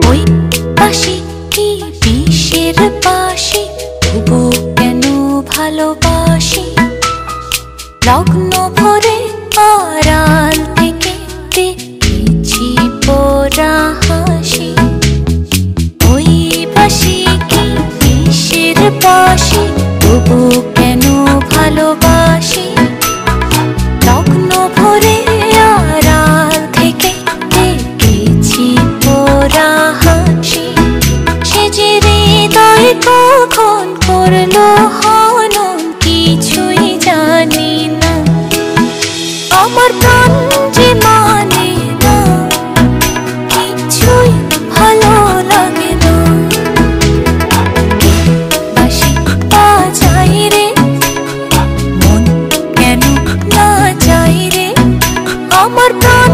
ওই বাঁশি কি বিষের বাঁশি, তবু কেন ভালোবাসি। লগ্ন ভরে আড়াল থেকে দেখেছি পোড়া হাসি। ওই বাঁশি কি বিষের বাঁশি, তবু কেন ভালোবাসি। লগ্ন ভরে আড়াল থেকে দেখেছি পোড়া হাসি। সে যে হৃদয় কখন করলো হনন, কিছুই জানি না। আমার প্রাণ যে মানে না, কিছুই ভালো লাগে না। বাঁশি বাজাই রে, মন কেন না চাই রে। আমার প্রাণ